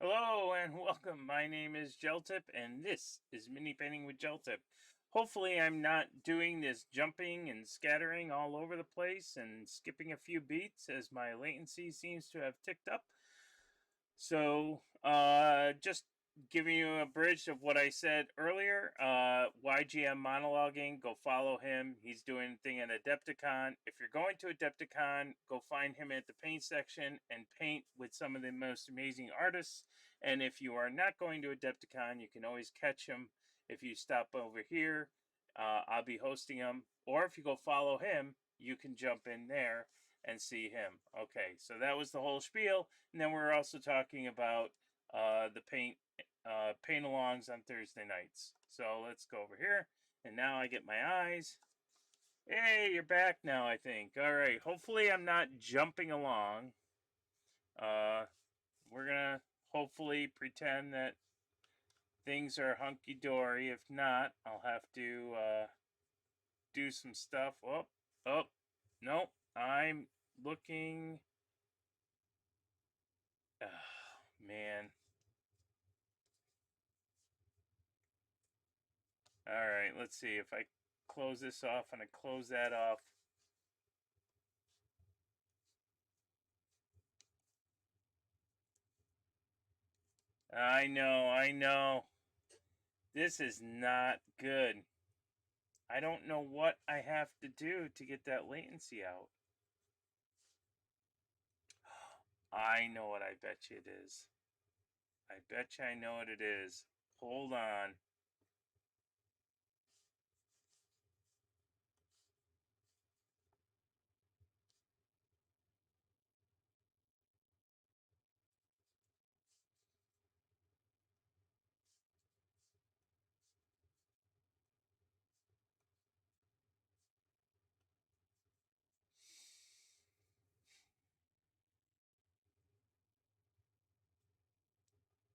Hello and welcome. My name is Geltip, and this is Mini Painting with Geltip. Hopefully, I'm not doing this jumping and scattering all over the place and skipping a few beats as my latency seems to have ticked up. So, just giving you a bridge of what I said earlier. YGM monologuing, go follow him. He's doing a thing at Adepticon. If you're going to Adepticon, go find him at the paint section and paint with some of the most amazing artists. And if you are not going to Adepticon, you can always catch him if you stop over here. I'll be hosting him. Or if you go follow him, you can jump in there and see him. Okay, so that was the whole spiel. And then we're also talking about the paint alongs on Thursday nights. So let's go over here. And now I get my eyes. Hey, you're back now, I think. All right. Hopefully, I'm not jumping along. Uh, we're gonna hopefully pretend that things are hunky dory. If not, I'll have to do some stuff. Oh, nope. I'm looking. Oh, man. All right, let's see if I close this off and I close that off. I know, I know. This is not good. I don't know what I have to do to get that latency out. I know what I bet you it is. I bet you I know what it is. Hold on.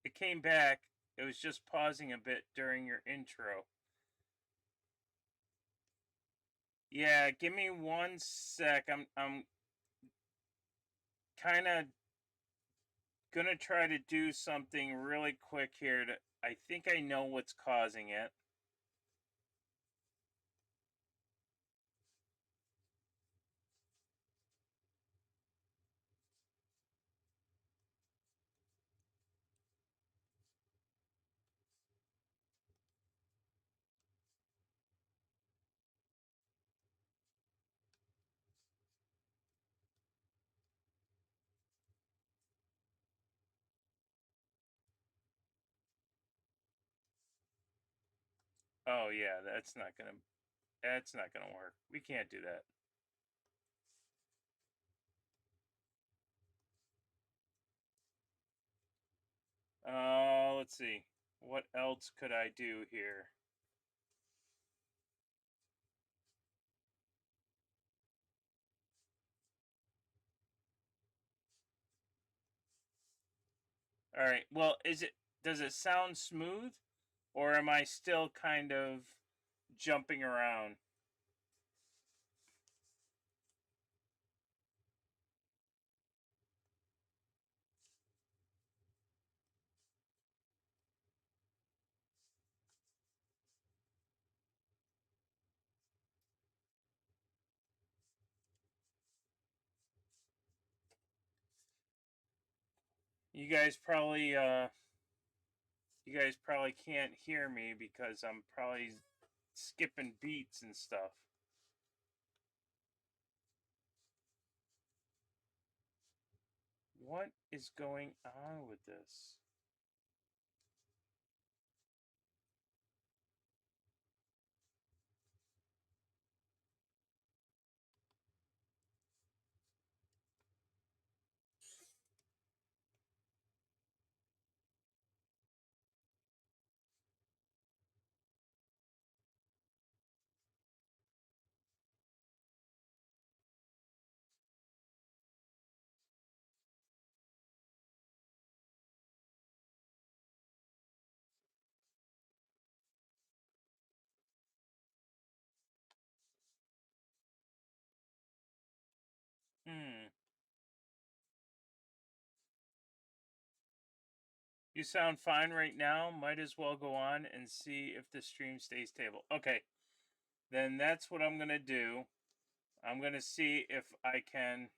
It came back. It was just pausing a bit during your intro. Yeah, give me 1 sec. I'm kind of gonna try to do something really quick here. I think I know what's causing it. Oh yeah, that's not gonna work. We can't do that. Let's see. What else could I do here? All right. Well, does it sound smooth or am I still kind of jumping around? You guys probably can't hear me because I'm probably skipping beats and stuff. What is going on with this? You sound fine right now. Might as well go on and see if the stream stays stable. Okay, then that's what I'm going to do. I'm going to see if I can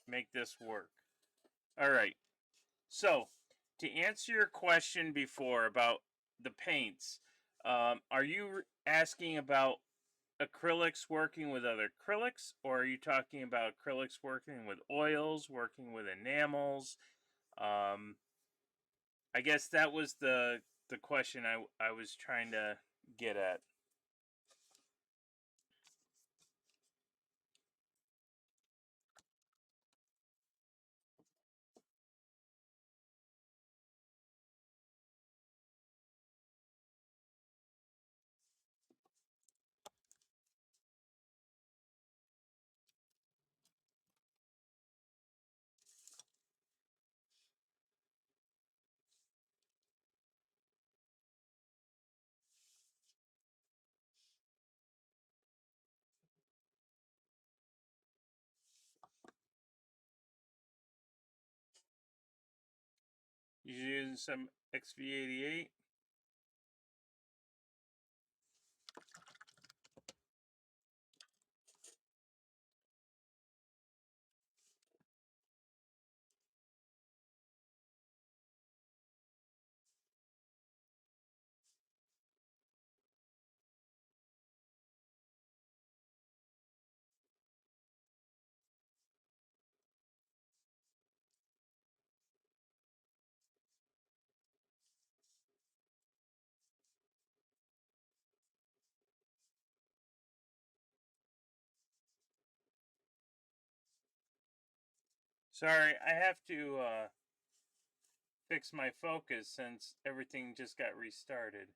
make this work. All right. So, to answer your question before about the paints, are you asking about acrylics working with other acrylics, or are you talking about acrylics working with oils, working with enamels? Um, I guess that was the question I was trying to get at. You using some XV88? Sorry, I have to fix my focus since everything just got restarted.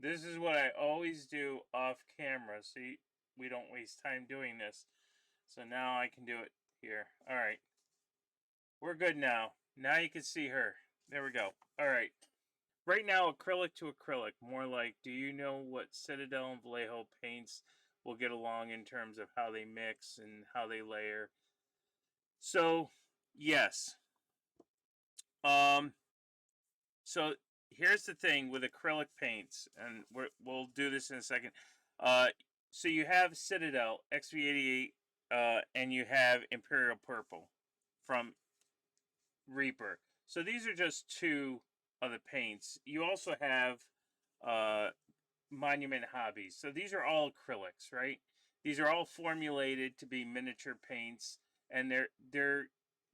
This is what I always do off camera, so we don't waste time doing this. So now I can do it here. All right. We're good now. Now you can see her. There we go. All right. Right now, acrylic to acrylic. More like, do you know what Citadel and Vallejo paints will get along in terms of how they mix and how they layer? So, yes. Um, so here's the thing with acrylic paints, and we'll do this in a second. Uh, so you have Citadel XV88, and you have Imperial Purple from Reaper. So these are just two of the paints. You also have uh, Monument Hobbies. So these are all acrylics, right? These are all formulated to be miniature paints, and they're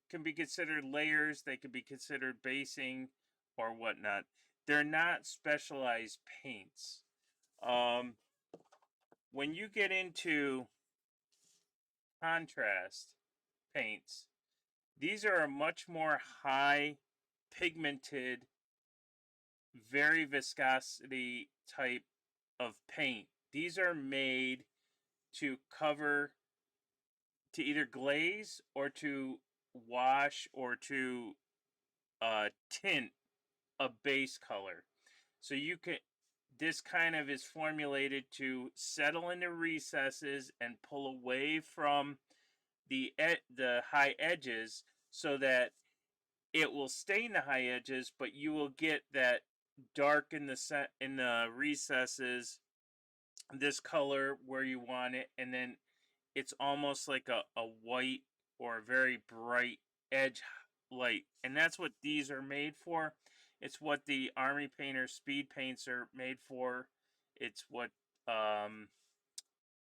can be considered layers. They can be considered basing or whatnot. They're not specialized paints. Um, when you get into contrast paints, these are a much more high pigmented, very viscosity type of paint. These are made to cover, to either glaze or to wash or to tint a base color. So you can, this kind of is formulated to settle into recesses and pull away from the high edges so that it will stain the high edges, but you will get that dark in the recesses, this color where you want it, and then it's almost like a white or a very bright edge light. And that's what these are made for. It's what the army painter speed paints are made for. It's what um,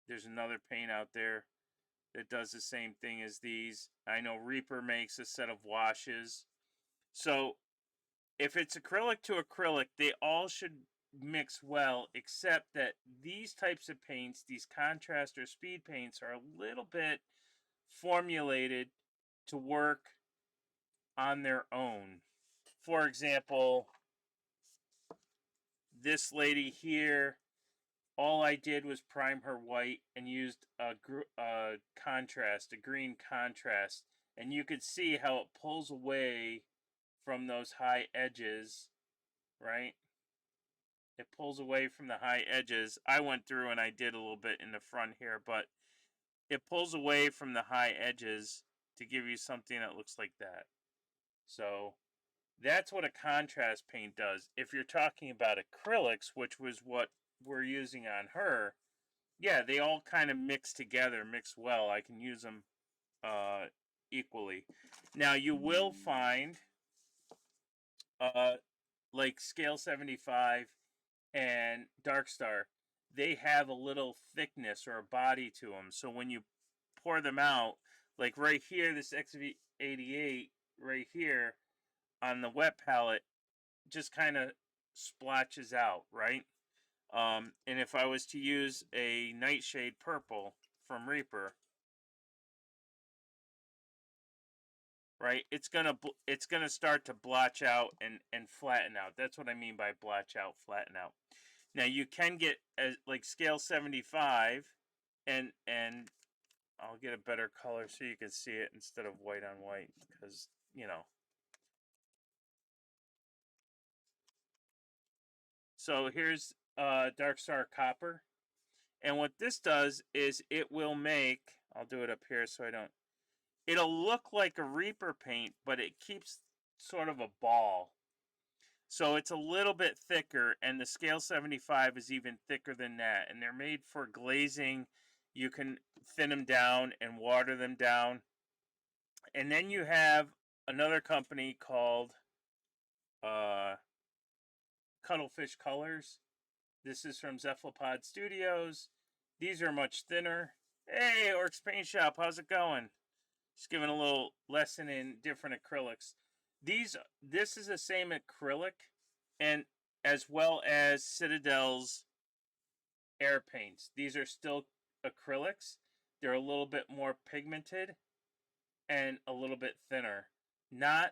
there's another paint out there that does the same thing as these. I know Reaper makes a set of washes. So if it's acrylic to acrylic, they all should mix well, except that these types of paints, these contrast or speed paints, are a little bit formulated to work on their own. For example, this lady here, all I did was prime her white and used a contrast, a green contrast, and you could see how it pulls away from those high edges, right? It pulls away from the high edges. I went through and I did a little bit in the front here, but it pulls away from the high edges to give you something that looks like that. So that's what a contrast paint does. If you're talking about acrylics, which was what we're using on her, yeah, they all kind of mix together, mix well. I can use them equally. Now you will find uh, like Scale 75 and Dark Star, they have a little thickness or a body to them. So when you pour them out, like right here, this XV88 right here on the wet palette just kind of splotches out, right? And if I was to use a Nightshade Purple from Reaper, right, it's gonna start to blotch out and flatten out. That's what I mean by blotch out, flatten out. Now you can get like Scale 75, and I'll get a better color so you can see it instead of white on white, because you know. So here's Dark Star Copper, and what this does is it will make. I'll do it up here so I don't. It'll look like a Reaper paint, but it keeps sort of a ball. So it's a little bit thicker, and the Scale 75 is even thicker than that. And they're made for glazing. You can thin them down and water them down. And then you have another company called uh, Cuttlefish Colors. This is from Cephalopod Studios. These are much thinner. Hey, Orcs Paint Shop, how's it going? Just giving a little lesson in different acrylics. This is the same acrylic, and as well as Citadel's air paints. These are still acrylics. They're a little bit more pigmented and a little bit thinner. Not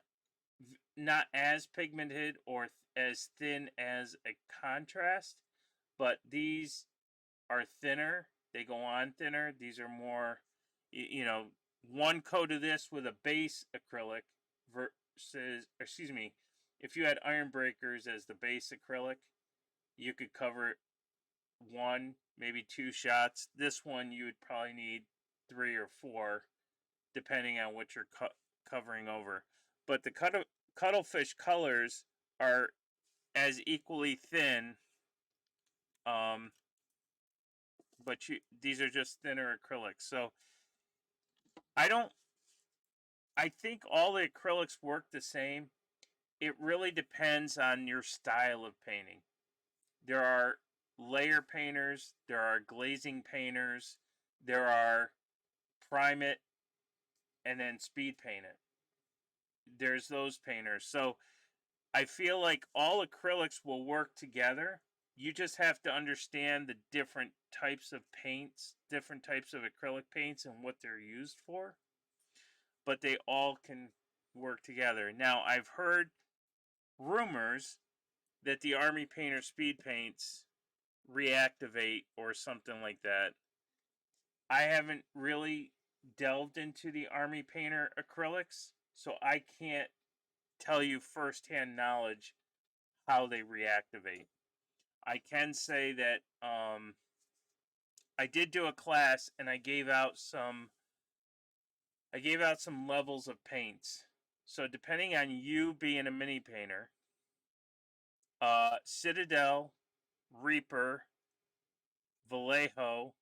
not as pigmented or as thin as a contrast, but these are thinner. They go on thinner. These are more, one coat of this with a base acrylic versus, excuse me, if you had Iron Breakers as the base acrylic, you could cover one, maybe two shots. This one you would probably need three or four, depending on what you're covering over. But the Cuttlefish colors are as equally thin, um, but these are just thinner acrylics. So I don't. I think all the acrylics work the same. It really depends on your style of painting. There are layer painters, there are glazing painters, there are prime it and then speed paint it. There's those painters. So I feel like all acrylics will work together. You just have to understand the different types of paints, different types of acrylic paints, and what they're used for. But they all can work together. Now, I've heard rumors that the Army Painter speed paints reactivate or something like that. I haven't really delved into the Army Painter acrylics, so I can't tell you firsthand knowledge how they reactivate. I can say that I did do a class and I gave out some levels of paints. So depending on you being a mini painter, Citadel, Reaper, Vallejo,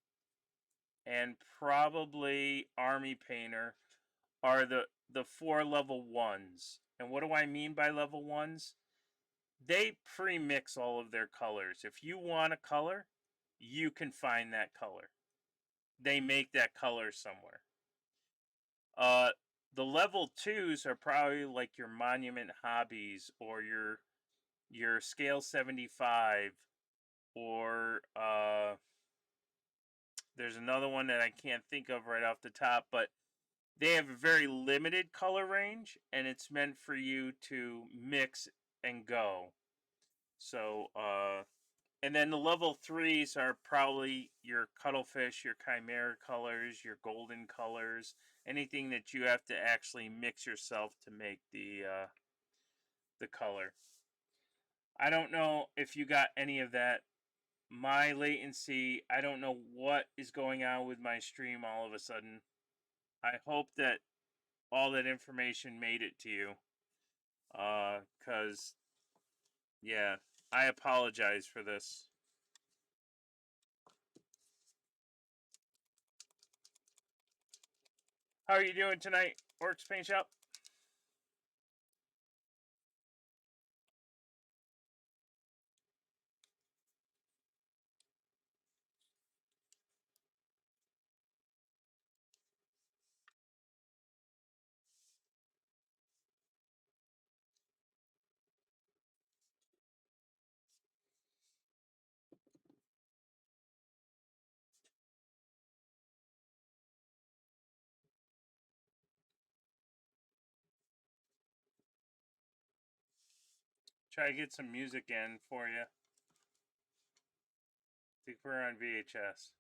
and probably Army Painter are the four level ones. And what do I mean by level ones? They pre-mix all of their colors. If you want a color, you can find that color. They make that color somewhere. Uh, the level twos are probably like your Monument Hobbies or your Scale 75, or there's another one that I can't think of right off the top, but they have a very limited color range, and it's meant for you to mix and go. So And then the level threes are probably your cuttlefish, your chimera colors, your golden colors, anything that you have to actually mix yourself to make the color. I don't know if you got any of that. My latency, I don't know what is going on with my stream all of a sudden. I hope that all that information made it to you. Cause yeah, I apologize for this. How are you doing tonight, Orcs Paint Shop? Try to get some music in for you. I think we're on VHS.